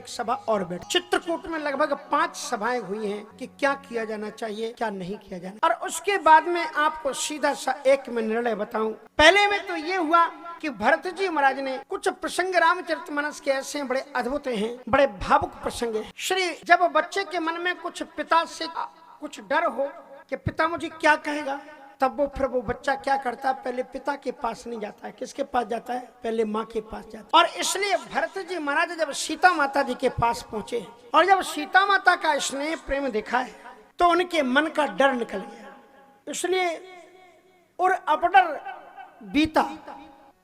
एक सभा और बैठी। चित्रकूट में लगभग 5 सभाएं हुई हैं कि क्या किया जाना चाहिए, क्या नहीं किया जाना। और उसके बाद में आपको सीधा सा एक में निर्णय बताऊं। पहले में तो ये हुआ कि भरत जी महाराज ने कुछ प्रसंग रामचरितमानस के ऐसे बड़े अद्भुत हैं, बड़े भावुक प्रसंग हैं। श्री जब बच्चे के मन में कुछ पिता से कुछ डर हो कि पिता मुझे क्या कहेगा, तब वो बच्चा क्या करता है, पहले पिता के पास नहीं जाता है। किसके पास जाता है? पहले माँ के पास जाता है। और इसलिए भरत जी महाराज जब सीता माता जी के पास पहुंचे और जब सीता माता का स्नेह प्रेम देखा है तो उनके मन का डर निकल गया। इसलिए और अपडर बीता।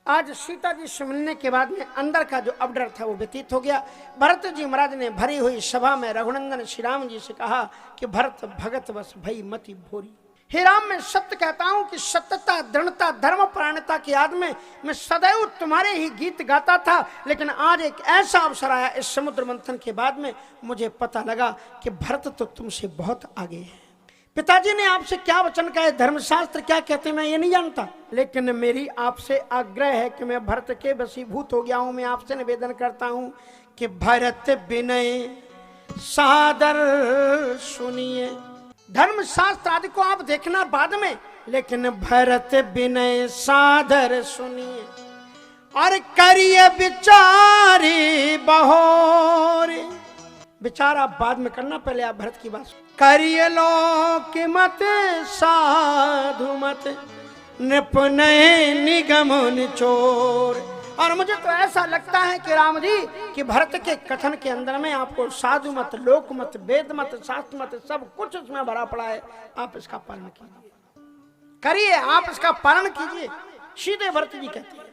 आज सीता जी से मिलने के बाद में अंदर का जो अपडर था वो व्यतीत हो गया। भरत जी महाराज ने भरी हुई सभा में रघुनंदन श्री राम जी से कहा कि भरत भगत बस भई मति भोरी। हे राम, मैं सत्य कहता हूं कि सत्यता, दृढ़ता, धर्म परायणता की याद में मैं सदैव तुम्हारे ही गीत गाता था। लेकिन आज एक ऐसा अवसर आया, इस समुद्र मंथन के बाद में मुझे पता लगा कि भरत तो तुमसे बहुत आगे है। पिताजी ने आपसे क्या वचन कहा, धर्मशास्त्र क्या कहते हैं मैं ये नहीं जानता, लेकिन मेरी आपसे आग्रह है कि मैं भरत के वशीभूत हो गया हूं। मैं आपसे निवेदन करता हूं कि भरत विनय सादर सुनिए। धर्मशास्त्र आदि को आप देखना बाद में, लेकिन भरत विनय सादर सुनिए और करिए विचारी बहोरे। विचार आप बाद में करना, पहले आप भरत की बात करिए। लोक मत साधु मत निपुणय निगम निचोर। और मुझे तो ऐसा लगता है कि राम जी कि भरत के कथन के अंदर में आपको साधु मत, लोक मत, वेद मत, शास्त्र मत सब कुछ उसमें भरा पड़ा है। आप इसका पालन कीजिए, करिए, आप इसका पालन कीजिए। सीधे भरत जी कहते हैं।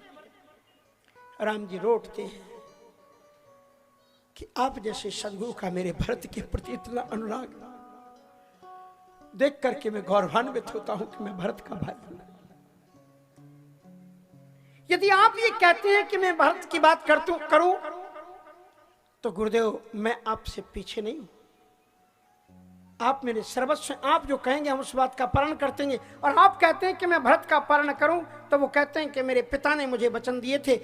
राम जी रोटते हैं कि आप जैसे सदगुरु का मेरे भरत के प्रति इतना अनुराग देख करके मैं गौरवान्वित होता हूं कि मैं भरत का भाई हूं। यदि आप ये कहते हैं कि मैं भरत की बात करूं तो गुरुदेव मैं आपसे पीछे नहीं हूं। आप मेरे सर्वस्व, आप जो कहेंगे हम उस बात का पालन करते हैं। और आप कहते हैं कि मैं भरत का पालन करूं तो वो कहते हैं कि मेरे पिता ने मुझे वचन दिए थे,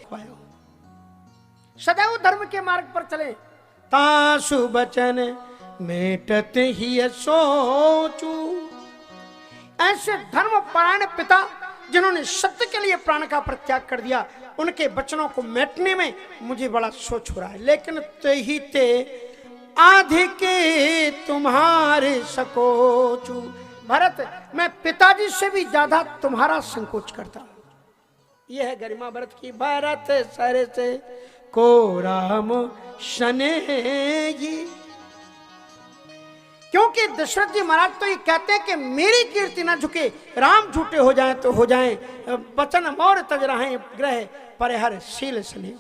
सदैव धर्म के मार्ग पर चले। तासु बचन मेटत ही सोचू। ऐसे धर्म परायण पिता जिन्होंने सत्य के लिए प्राण का परित्याग कर दिया, उनके वचनों को मेटने में मुझे बड़ा सोच हो रहा है। लेकिन ते ते आधिके तुम्हारे सकोचू। भरत, मैं पिताजी से भी ज्यादा तुम्हारा संकोच करता हूं। यह है गरिमा भरत की। भरत सर से को राम शनेगी। क्योंकि दशरथ जी महाराज तो ये कहते हैं कि मेरी कीर्ति ना झुके, राम झूठे हो जाएं तो हो जाएं, वचन मोर तज रहें ग्रह पर हर शील स्नेह।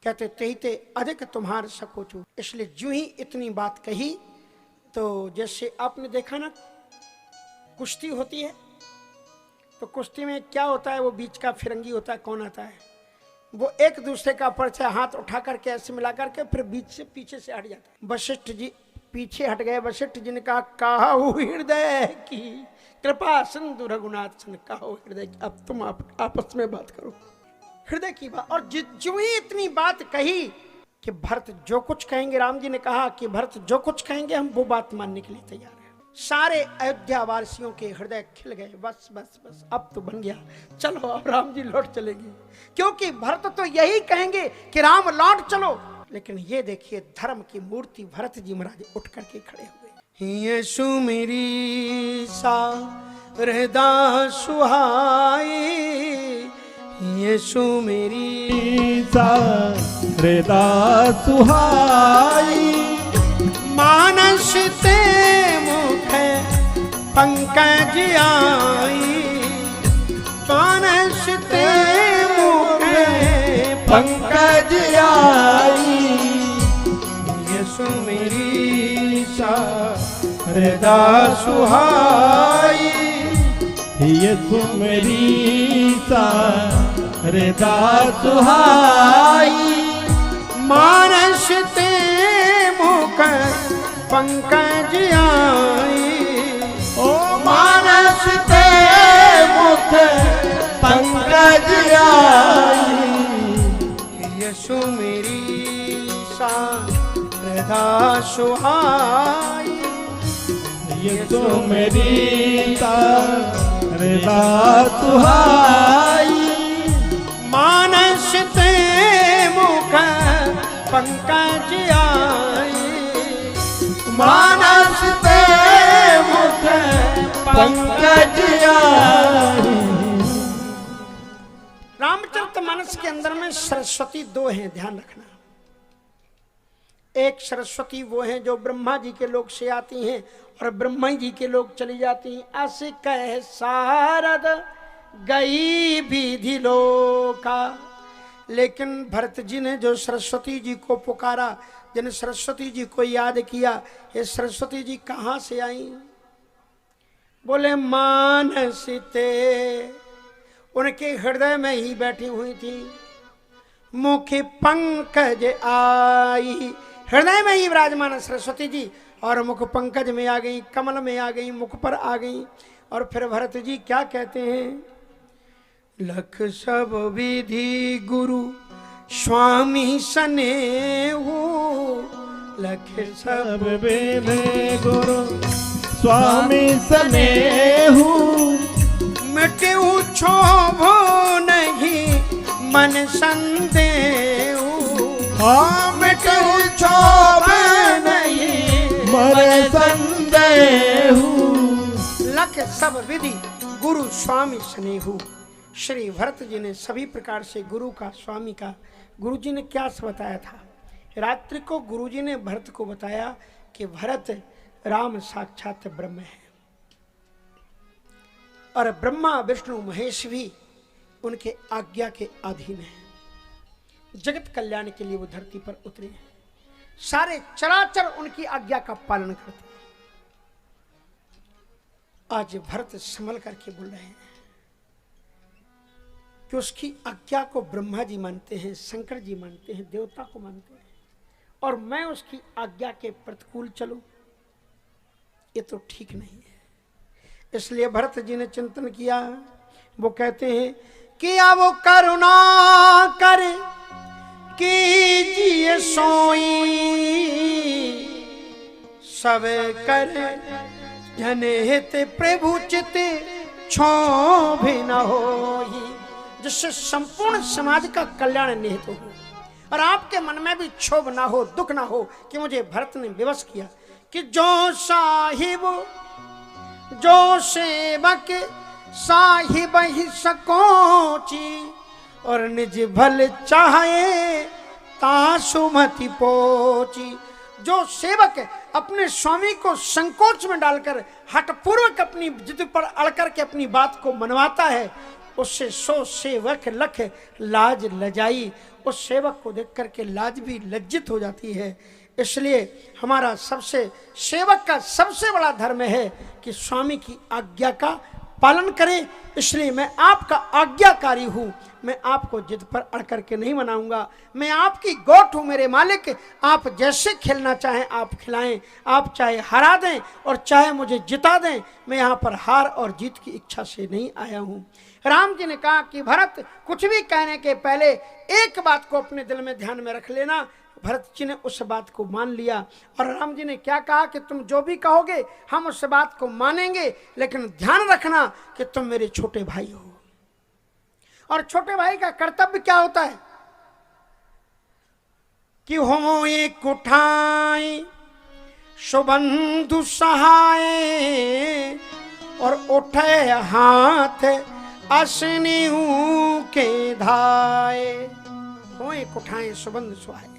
कहते ते अधिक तुम्हार सकोचू। इसलिए जो ही इतनी बात कही तो जैसे आपने देखा ना कुश्ती होती है तो कुश्ती में क्या होता है, वो बीच का फिरंगी होता है, कौन आता है, वो एक दूसरे का परिचय हाथ उठा करके ऐसे मिला करके फिर बीच से पीछे से हट जाता है। वशिष्ठ जी पीछे हट गए। वशिष्ठ जी ने कहा काहू हृदय की कृपा सिंधु रघुनाथ सन, काहू हृदय की। अब तुम आपस में बात करो हृदय की बात। और जो ही इतनी बात कही कि भरत जो कुछ कहेंगे, राम जी ने कहा कि भरत जो कुछ कहेंगे हम वो बात मानने के लिए तैयार हैं। सारे अयोध्या वासियों के हृदय खिल गए। बस बस बस अब तो बन गया, चलो अब राम जी लौट चलेंगे। क्योंकि भरत तो यही कहेंगे कि राम लौट चलो। लेकिन ये देखिए धर्म की मूर्ति भरत जी महाराज उठ करके खड़े हुए। यीशु मेरी सा हृदय सुहाई, यीशु मेरी सा हृदय सुहाई। मानस ते मुख पंकज आई, मानस ते मुख पंकज आई। यीशु मेरी सा हृदय सुहाई, यीशु मेरी सा हृदय सुहाई। मानस ते मुख पंकज आई, ओ मानस ते मुख पंकज आई। यीशु मेरी सा हृदा सुहाई। ये तो मेरी हृदा सुहाई। मानस ते मुख पंकज आई। मानस ते मुख पंकज आई। रामचरितमानस के अंदर में सरस्वती दो हैं, ध्यान रखना। एक सरस्वती वो हैं जो ब्रह्मा जी के लोक से आती हैं और ब्रह्मा जी के लोक चली जाती हैं। अस कह सारद गई विधि लोका। लेकिन भरत जी ने जो सरस्वती जी को पुकारा, जिन सरस्वती जी को याद किया, ये सरस्वती जी कहाँ से आई? बोले मानस ते, उनके हृदय में ही बैठी हुई थी। मुख पंकज आई, हृदय में ही विराजमान सरस्वती जी और मुख पंकज में आ गई, कमल में आ गई, मुख पर आ गई। और फिर भरत जी क्या कहते हैं? लख सब विधि गुरु स्वामी सनेहु। लख सब विधि गुरु स्वामी सनेहु। मिट्यू क्षोभो नहीं मन संदेहु। हाँ मिट्यू क्षोभ नहीं मन संदेहु। लख सब विधि गुरु स्वामी स्नेहु। श्री भरत जी ने सभी प्रकार से गुरु का, स्वामी का, गुरु जी ने क्या बताया था? रात्रि को गुरु जी ने भरत को बताया कि भरत राम साक्षात ब्रह्म है और ब्रह्मा विष्णु महेश भी उनके आज्ञा के अधीन है। जगत कल्याण के लिए वो धरती पर उतरे हैं। सारे चराचर उनकी आज्ञा का पालन करते हैं। आज भरत संभल करके बोल रहे हैं कि उसकी आज्ञा को ब्रह्मा जी मानते हैं, शंकर जी मानते हैं, देवता को मानते हैं, और मैं उसकी आज्ञा के प्रतिकूल चलूं, ये तो ठीक नहीं है। इसलिए भरत जी ने चिंतन किया। वो कहते हैं कि अब करुणा कर कीजिए सोई। सब कर जनहित प्रभु चित क्षोभ न होई। जिससे संपूर्ण समाज का कल्याण निहित हो और आपके मन में भी क्षोभ ना हो, दुख ना हो कि मुझे भरत ने विवश किया। कि जो साहिब जो सेवक साहिब ही सकोची और निज भल चाहे तासुमति पोची। जो सेवक अपने स्वामी को संकोच में डालकर हठपूर्वक अपनी जिद पर अड़ करके अपनी बात को मनवाता है, उससे 100 सेवक लख लाज लजाई। उस सेवक को देख करके लाज भी लज्जित हो जाती है। इसलिए हमारा सबसे सेवक का सबसे बड़ा धर्म है कि स्वामी की आज्ञा का पालन करें। इसलिए मैं आपका आज्ञाकारी हूं। मैं आपको जिद पर अड़ करके नहीं मनाऊंगा। मैं आपकी गोठ हूं मेरे मालिक। आप जैसे खेलना चाहें आप खिलाएं। आप चाहे हरा दें और चाहे मुझे जिता दें। मैं यहाँ पर हार और जीत की इच्छा से नहीं आया हूं। राम जी ने कहा कि भरत कुछ भी कहने के पहले एक बात को अपने दिल में ध्यान में रख लेना। भरत जी ने उस बात को मान लिया और राम जी ने क्या कहा कि तुम जो भी कहोगे हम उस बात को मानेंगे, लेकिन ध्यान रखना कि तुम मेरे छोटे भाई हो। और छोटे भाई का कर्तव्य क्या होता है कि हो एक उठाए सुबंधु सहाय और उठे हाथ असनियों के धाए। हो एक उठाए सुबंधु सहाय।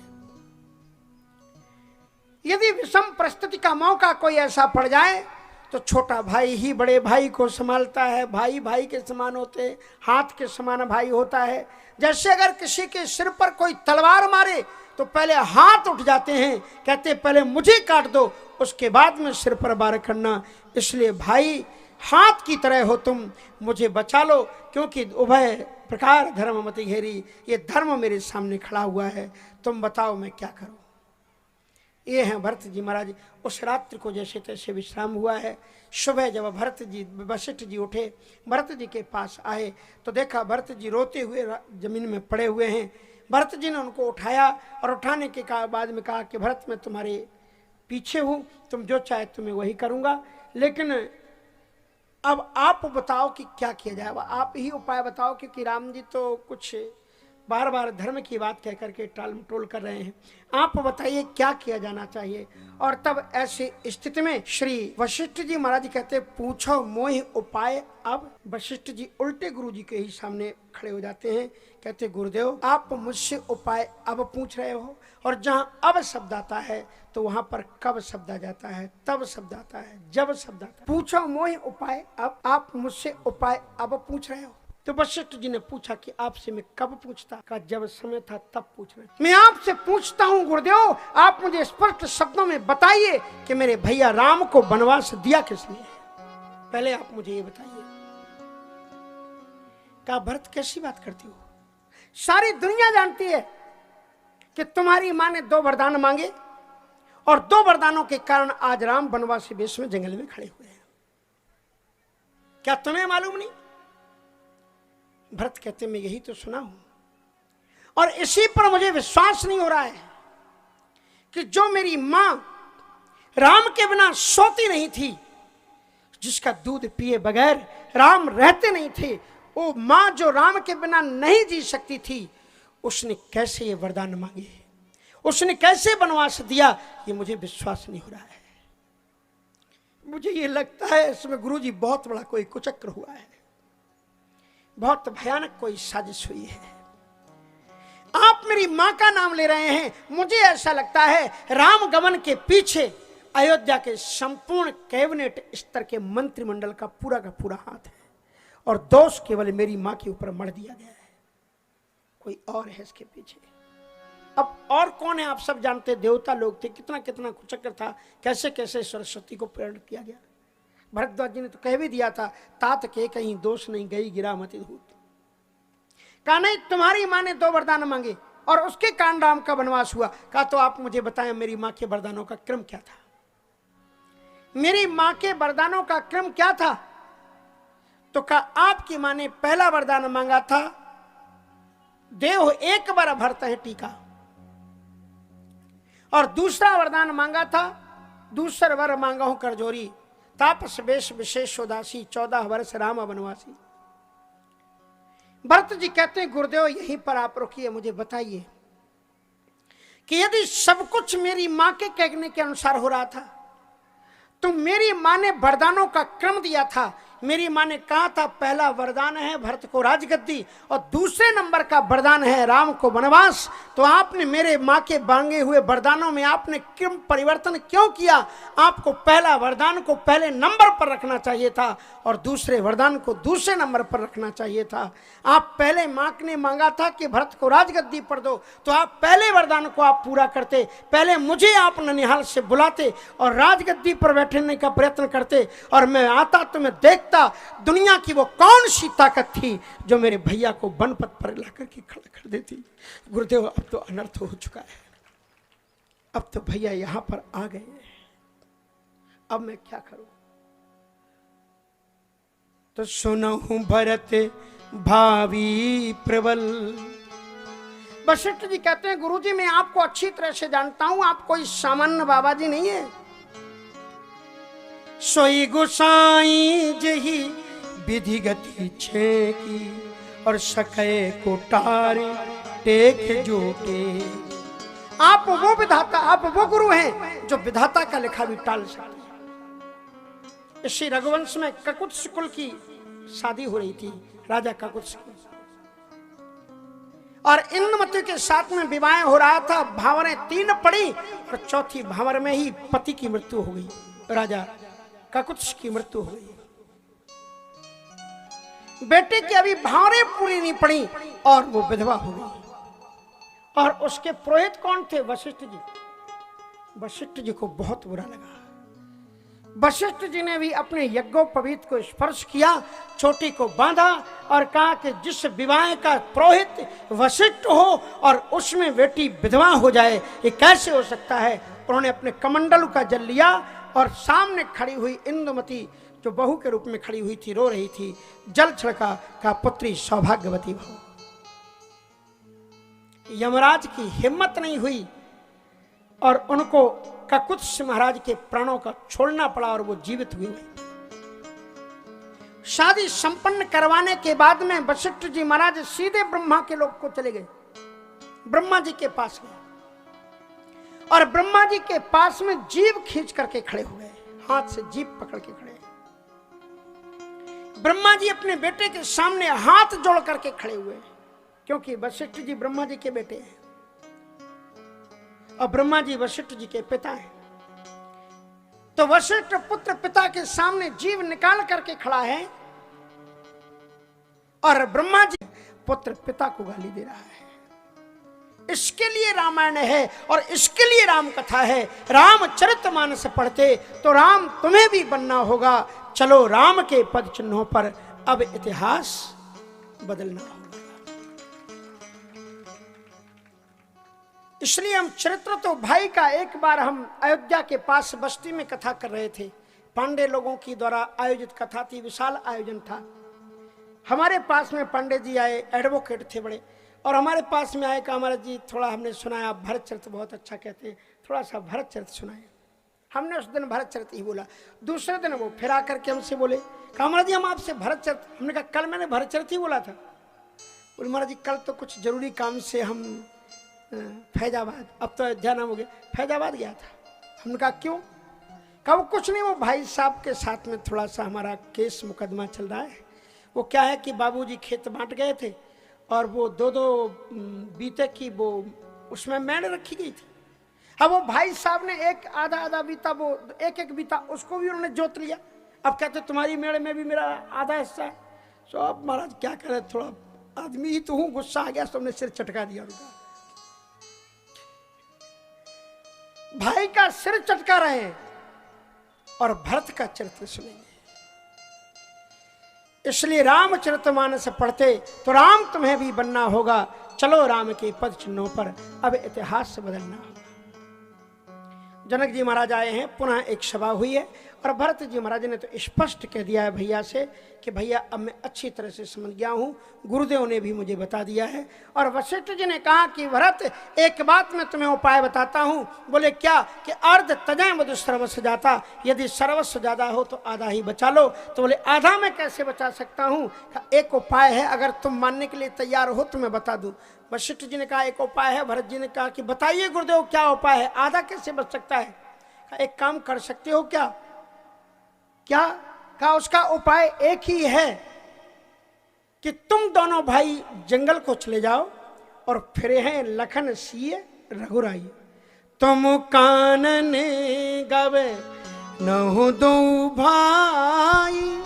यदि विषम परिस्थिति का मौका कोई ऐसा पड़ जाए तो छोटा भाई ही बड़े भाई को संभालता है। भाई भाई के समान होते हैं, हाथ के समान भाई होता है। जैसे अगर किसी के सिर पर कोई तलवार मारे तो पहले हाथ उठ जाते हैं, कहते पहले मुझे काट दो उसके बाद में सिर पर वार करना। इसलिए भाई हाथ की तरह हो तुम, मुझे बचा लो, क्योंकि उभय प्रकार धर्म मति घेरी। ये धर्म मेरे सामने खड़ा हुआ है, तुम बताओ मैं क्या करूं। ये हैं भरत जी महाराज। उस रात्रि को जैसे तैसे विश्राम हुआ है। सुबह जब भरत जी वशिष्ठ जी उठे, भरत जी के पास आए तो देखा भरत जी रोते हुए जमीन में पड़े हुए हैं। भरत जी ने उनको उठाया और उठाने के बाद में कहा कि भरत मैं तुम्हारे पीछे हूं, तुम जो चाहे तुम्हें वही करूंगा, लेकिन अब आप बताओ कि क्या किया जाए, आप ही उपाय बताओ, क्योंकि राम जी तो कुछ बार बार धर्म की बात कह करके टाल मटोल कर रहे हैं, आप बताइए क्या किया जाना चाहिए। और तब ऐसी स्थिति में श्री वशिष्ठ जी महाराज जी कहते पूछो मोहि उपाय। अब वशिष्ठ जी उल्टे गुरु जी के ही सामने खड़े हो जाते हैं, कहते गुरुदेव आप मुझसे उपाय अब पूछ रहे हो, और जहां अब शब्द आता है तो वहां पर कब शब्द आ जाता है, तब शब्द आता है, जब शब्द आता है। पूछो मोहि उपाय, अब आप मुझसे उपाय अब पूछ रहे हो। तो वशिष्ठ जी ने पूछा कि आपसे मैं कब पूछता, कहा जब समय था तब पूछ रहे। मैं आपसे पूछता हूँ गुरुदेव, आप मुझे स्पष्ट शब्दों में बताइए कि मेरे भैया राम को वनवास दिया किसने है, पहले आप मुझे ये बताइए। कहा भरत कैसी बात करती हो, सारी दुनिया जानती है कि तुम्हारी मां ने 2 वरदान मांगे और 2 वरदानों के कारण आज राम वनवासी वेश में जंगल में खड़े हुए हैं, क्या तुम्हें मालूम नहीं। भरत कहते मैं यही तो सुना हूं और इसी पर मुझे विश्वास नहीं हो रहा है कि जो मेरी मां राम के बिना सोती नहीं थी, जिसका दूध पिए बगैर राम रहते नहीं थे, वो मां जो राम के बिना नहीं जी सकती थी, उसने कैसे ये वरदान मांगे, उसने कैसे वनवास दिया, ये मुझे विश्वास नहीं हो रहा है। मुझे ये लगता है इसमें गुरुजी बहुत बड़ा कोई कुचक्र हुआ है, बहुत भयानक कोई साजिश हुई है। आप मेरी मां का नाम ले रहे हैं, मुझे ऐसा लगता है राम गमन के पीछे अयोध्या के संपूर्ण कैबिनेट स्तर के मंत्रिमंडल का पूरा हाथ है और दोष केवल मेरी मां के ऊपर मढ़ दिया गया है, कोई और है इसके पीछे। अब और कौन है आप सब जानते, देवता लोग थे, कितना कितना कुचक्र था, कैसे कैसे सरस्वती को प्रेरण किया गया। भरद्वाज जी ने तो कह भी दिया था तात के कहीं दोष नहीं गई गिरा मति धूत। कहा नहीं तुम्हारी मां ने 2 वरदान मांगे और उसके कारण राम का वनवास हुआ। कहा तो आप मुझे बताएं मेरी मां के वरदानों का क्रम क्या था, मेरी मां के वरदानों का क्रम क्या था। तो कहा आपकी मां ने पहला वरदान मांगा था देव एक बार भरत है टीका, और दूसरा वरदान मांगा था दूसर वर मांगा हूं करजोरी, तापस वेश विशेष उदासी 14 वर्ष राम वनवासी। भरत जी कहते हैं गुरुदेव यहीं पर आप रुकिए, मुझे बताइए कि यदि सब कुछ मेरी मां के कहने के अनुसार हो रहा था तो मेरी मां ने वरदानों का क्रम दिया था। मेरी मां ने कहा था पहला वरदान है भरत को राजगद्दी और दूसरे नंबर का वरदान है राम को वनवास, तो आपने मेरे मां के मांगे हुए वरदानों में आपने क्रम परिवर्तन क्यों किया। आपको पहला वरदान को पहले नंबर पर रखना चाहिए था और दूसरे वरदान को दूसरे नंबर पर रखना चाहिए था। आप पहले मां ने मांगा था कि भरत को राजगद्दी पर दो, तो आप पहले वरदान को आप पूरा करते, पहले मुझे आप ननिहाल से बुलाते और राजगद्दी पर बैठने का प्रयत्न करते और मैं आता तो मैं देखता दुनिया की वो कौन सी ताकत थी जो मेरे भैया को बनपद पर लाकर के खड़ा कर देती। गुरुदेव अब तो अनर्थ हो चुका है, अब तो भैया यहां पर आ गए, अब मैं क्या करूं। तो सुनहु भरत भावी प्रबल। वशिष्ठ जी कहते हैं गुरुजी मैं आपको अच्छी तरह से जानता हूं, आप कोई सामान्य बाबा जी नहीं है। सोई गोसाई जही विधि गति छे की और सके को टारे टेक जोटे। आप वो विधाता, आप वो गुरु हैं जो विधाता का लिखा भी टाल सकते। इसी रघुवंश में ककुत्स कुल की शादी हो रही थी, राजा ककुत्स की, और इंद्रमती के साथ में विवाह हो रहा था। भावरें 3 पड़ी और चौथी भावर में ही पति की मृत्यु हो गई, राजा ककुत्स की मृत्यु हो गई। बेटे की अभी भावरें पूरी नहीं पड़ी और वो विधवा हो गई। और उसके पुरोहित कौन थे? वशिष्ठ जी। वशिष्ठ जी को बहुत बुरा लगा। वशिष्ठ जी ने भी अपने यज्ञोपवीत को स्पर्श किया, चोटी को बांधा और कहा कि जिस विवाह का पुरोहित वशिष्ठ हो और उसमें बेटी विधवा हो जाए, ये कैसे हो सकता है। उन्होंने अपने कमंडल का जल लिया और सामने खड़ी हुई इंदुमती जो बहू के रूप में खड़ी हुई थी, रो रही थी, जल छिड़का, का पुत्री सौभाग्यवती भव। यमराज की हिम्मत नहीं हुई और उनको ककुत्स महाराज के प्राणों का छोड़ना पड़ा और वो जीवित हुए। शादी संपन्न करवाने के बाद में वशिष्ठ जी महाराज सीधे ब्रह्मा के लोक को चले गए, ब्रह्मा जी के पास गए और ब्रह्मा जी के पास में जीभ खींच करके खड़े हो गए, हाथ से जीभ पकड़ के खड़े। ब्रह्मा जी अपने बेटे के सामने हाथ जोड़ करके खड़े हुए, क्योंकि वशिष्ठ जी ब्रह्मा जी के बेटे हैं और ब्रह्मा जी वशिष्ठ जी के पिता हैं। तो वशिष्ठ पुत्र पिता के सामने जीव निकाल करके खड़ा है और ब्रह्मा जी पुत्र पिता को गाली दे रहा है। इसके लिए रामायण है और इसके लिए राम कथा है। रामचरितमानस पढ़ते तो राम तुम्हें भी बनना होगा। चलो राम के पद चिन्हों पर अब इतिहास बदलना होगा। इसलिए हम चरित्र तो भाई का, एक बार हम अयोध्या के पास बस्ती में कथा कर रहे थे, पांडे लोगों की द्वारा आयोजित कथा थी, विशाल आयोजन था। हमारे पास में पांडे जी आए, एडवोकेट थे बड़े, और हमारे पास में आए कि हमारा जी थोड़ा हमने सुनाया, आप भरत चरित्र बहुत अच्छा कहते हैं, थोड़ा सा भरत चरित्र सुनाए। हमने उस दिन भरत चरित्र ही बोला। दूसरे दिन वो फिर आकर के हमसे बोले, कामरा जी हम आपसे भरत चरित्र, हमने कहा कल मैंने भरत चरित्र ही बोला था। बोले महाराज जी कल तो कुछ जरूरी काम से हम फैजाबाद, अब तो अयोध्या नाम हो गया, फैजाबाद गया था। हमने कहा क्यों? कहा वो कुछ नहीं, वो भाई साहब के साथ में थोड़ा सा हमारा केस मुकदमा चल रहा है। वो क्या है कि बाबूजी खेत बांट गए थे और वो दो बीते की वो उसमें मेड़ रखी गई थी। अब वो भाई साहब ने एक आधा आधा बीता, वो एक बीता, उसको भी उन्होंने जोत लिया। अब कहते तुम्हारी मेड़ में भी मेरा आधा हिस्सा है। सो अब महाराज क्या करे, थोड़ा आदमी ही तो हूँ, गुस्सा आ गया, सबने सिर चटका दिया उनका। भाई का सिर चटका रहे हैं और भरत का चरित्र सुनेंगे। इसलिए रामचरितमानस पढ़ते तो राम तुम्हें भी बनना होगा। चलो राम के पद चिन्हों पर अब इतिहास बदलना होगा। जनक जी महाराज आए हैं, पुनः एक सभा हुई है और भरत जी महाराज ने तो स्पष्ट कह दिया है भैया से कि भैया अब मैं अच्छी तरह से समझ गया हूँ, गुरुदेव ने भी मुझे बता दिया है। और वशिष्ठ जी ने कहा कि भरत एक बात मैं तुम्हें उपाय बताता हूँ। बोले क्या? कि अर्ध तजय मधु सर्वस्व जाता, यदि सर्वस्व ज्यादा हो तो आधा ही बचा लो। तो बोले आधा मैं कैसे बचा सकता हूँ? एक उपाय है, अगर तुम मानने के लिए तैयार हो तो मैं बता दूँ। वशिष्ठ जी ने कहा एक उपाय है। भरत जी ने कहा कि बताइए गुरुदेव क्या उपाय है, आधा कैसे बच सकता है? एक काम कर सकते हो क्या? क्या? कहा उसका उपाय एक ही है कि तुम दोनों भाई जंगल को चले जाओ और फिरे हैं लखन सिए रघुराई, तुम कानन गवे नहु दो भाई,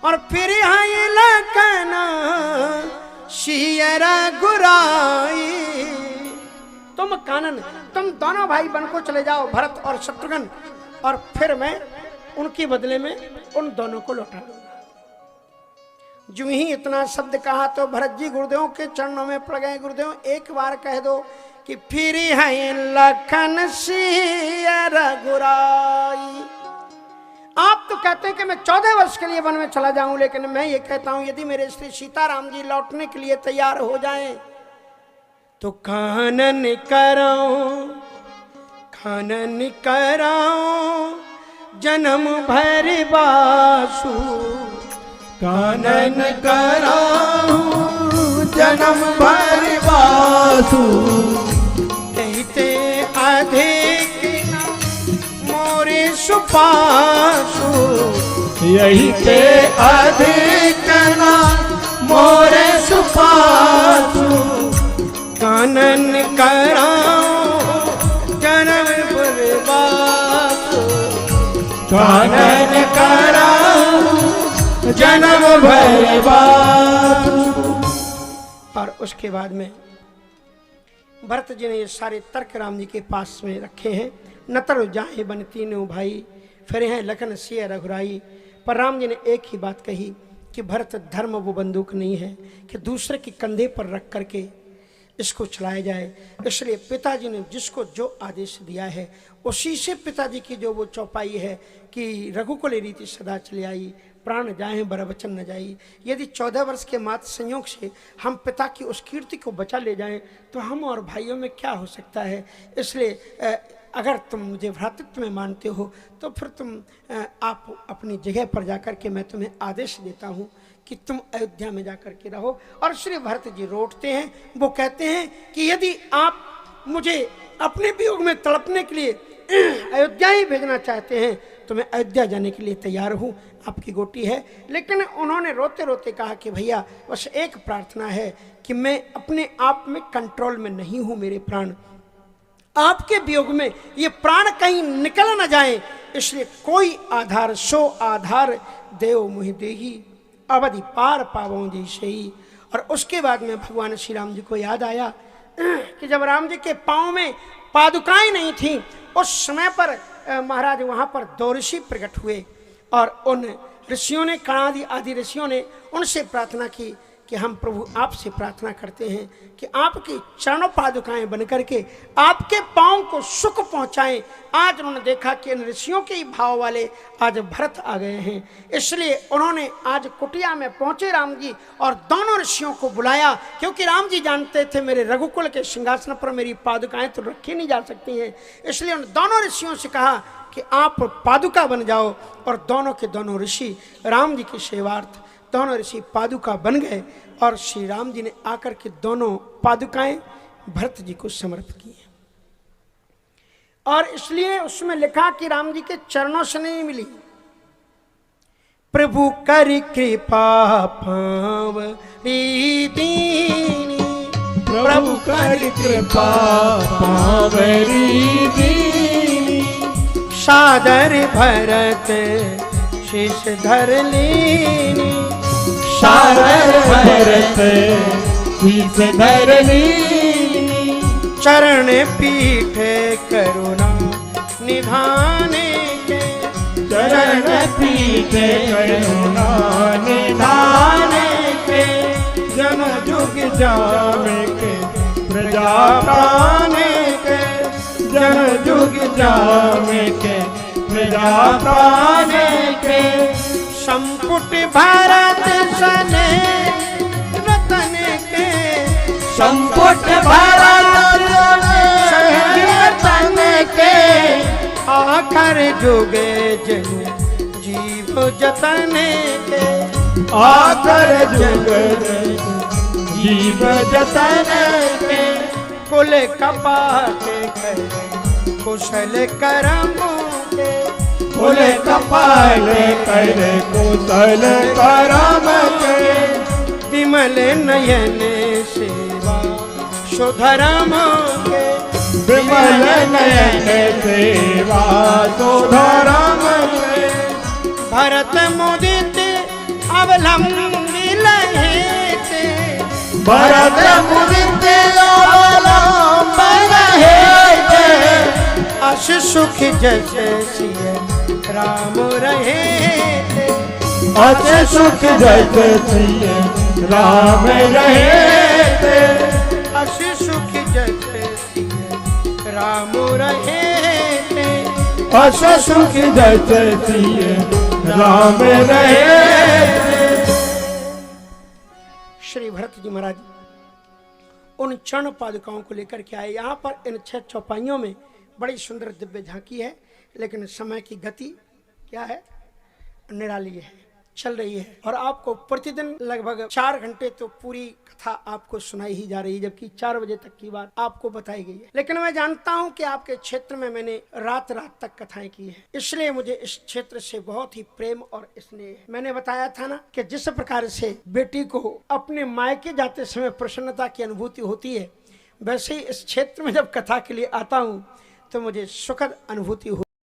और फिर हैं लखन सिए रघुराई। तुम कानन, तुम दोनों भाई बन को चले जाओ, भरत और शत्रुघ्न, और फिर मैं उनके बदले में उन दोनों को लौटा दूंगा। जो ही इतना शब्द कहा तो भरत जी गुरुदेव के चरणों में पड़ गए। गुरुदेव एक बार कह दो कि फिर है लखन सिए रघुराई। आप तो कहते हैं कि मैं 14 वर्ष के लिए वन में चला जाऊं, लेकिन मैं ये कहता हूं यदि मेरे श्री सीताराम जी लौटने के लिए तैयार हो जाएं तो कानन कराऊं, कानन कराऊं जन्म भर बासु, कानन कराऊं जन्म भर बासु, कहते अधिक मोरे सुपासु, यही ते अधिक ना मोरे सुपासु, कानन कराऊं जन्म भर बासु, कानन कराऊं जन्म भर बासु। और उसके बाद में भरत जी ने ये सारे तर्क राम जी के पास में रखे हैं। नतर जाहे बन तीनों भाई, फिर हैं लखन सिए रघुराई। पर राम जी ने एक ही बात कही कि भरत धर्म वो बंदूक नहीं है कि दूसरे के कंधे पर रख करके इसको चलाया जाए। इसलिए पिताजी ने जिसको जो आदेश दिया है उसी से पिताजी की जो वो चौपाई है कि रघुकुल रीति सदा चली आई, प्राण जाए बर वचन न जाई। यदि 14 वर्ष के मात्र संयोग से हम पिता की उस कीर्ति को बचा ले जाएं तो हम और भाइयों में क्या हो सकता है। इसलिए अगर तुम मुझे भ्रातृत्व में मानते हो तो फिर आप अपनी जगह पर जाकर के मैं तुम्हें आदेश देता हूँ कि तुम अयोध्या में जाकर के रहो। और श्री भरत जी रोटते हैं, वो कहते हैं कि यदि आप मुझे अपने वियोग में तड़पने के लिए अयोध्या ही भेजना चाहते हैं तो मैं अयोध्या जाने के लिए तैयार हूँ, आपकी गोटी है। लेकिन उन्होंने रोते रोते कहा कि भैया बस एक प्रार्थना है कि मैं अपने आप में कंट्रोल में नहीं हूँ, मेरे प्राण आपके वियोग में ये प्राण कहीं निकल न जाए, इसलिए कोई आधार सो आधार देव मुहि देही अवधि पार पावों जैसे ही। और उसके बाद में भगवान श्री राम जी को याद आया कि जब राम जी के पाँव में पादुकाएं नहीं थी उस समय पर महाराज वहाँ पर 2 ऋषि प्रकट हुए और उन ऋषियों ने कणादि आदि ऋषियों ने उनसे प्रार्थना की कि हम प्रभु आपसे प्रार्थना करते हैं कि आपकी चरणों पादुकाएं बनकर के आपके पाँव को सुख पहुंचाएं। आज उन्होंने देखा कि इन ऋषियों के ही भाव वाले आज भरत आ गए हैं, इसलिए उन्होंने आज कुटिया में पहुंचे राम जी और दोनों ऋषियों को बुलाया, क्योंकि राम जी जानते थे मेरे रघुकुल के सिंहासन पर मेरी पादुकाएं तो रखी नहीं जा सकती हैं। इसलिए उन दोनों ऋषियों से कहा कि आप पादुका बन जाओ, और दोनों के दोनों ऋषि राम जी की सेवार्थ दोनों ऋषि पादुका बन गए और श्री राम जी ने आकर के दोनों पादुकाएं भरत जी को समर्पित की। और इसलिए उसमें लिखा कि राम जी के चरणों से नहीं मिली, प्रभु कर कृपा पावरी दीनी, प्रभु कर कृपा पावरी दीनी, सादर भरत शीश धर लीनी, सादर भरत शीश धर लीनी, चरण पीठ करुणा निधाने के, चरण पीठ करुणा निधाने के, जन जुग जामे के प्रजा प्राणे के, जन जुग जामे के प्रजा प्राणे के, संपुट भारत सने रतन के, संपुट भारत सने रतन के, आखर जुगे जनु जीव जतन के, आखर जुग जीव जतन के, कुल कपाट करे कुशल करम के, कुल कपाल कर कुशल करम के, विमल नयन सेवा सुधरम के, विमल नयन सेवा सुधरम के, भरत मुदित अवलंबी लहे के, भरत मुदित अवलंबन है के, अस सुख जैसे सिय राम रहे थे, अस सुख जैसे सिय राम रहे थे, अस सुख जैसे सिय राम रहे थे, अस सुख जैसे सिय राम रहे थे। श्री भरत जी महाराज उन चरण पादुकाओं को लेकर के आए। यहाँ पर इन 6 चौपाइयों में बड़ी सुंदर दिव्य झांकी है, लेकिन समय की गति क्या है, निराली है, चल रही है। और आपको प्रतिदिन लगभग 4 घंटे तो पूरी कथा आपको सुनाई ही जा रही है, जबकि 4 बजे तक की बात आपको बताई गई है। लेकिन मैं जानता हूं कि आपके क्षेत्र में मैंने रात रात तक कथाएं की है, इसलिए मुझे इस क्षेत्र से बहुत ही प्रेम और स्नेह। मैंने बताया था ना कि जिस प्रकार से बेटी को अपने मायके जाते समय प्रसन्नता की अनुभूति होती है, वैसे ही इस क्षेत्र में जब कथा के लिए आता हूँ तो मुझे सुखद अनुभूति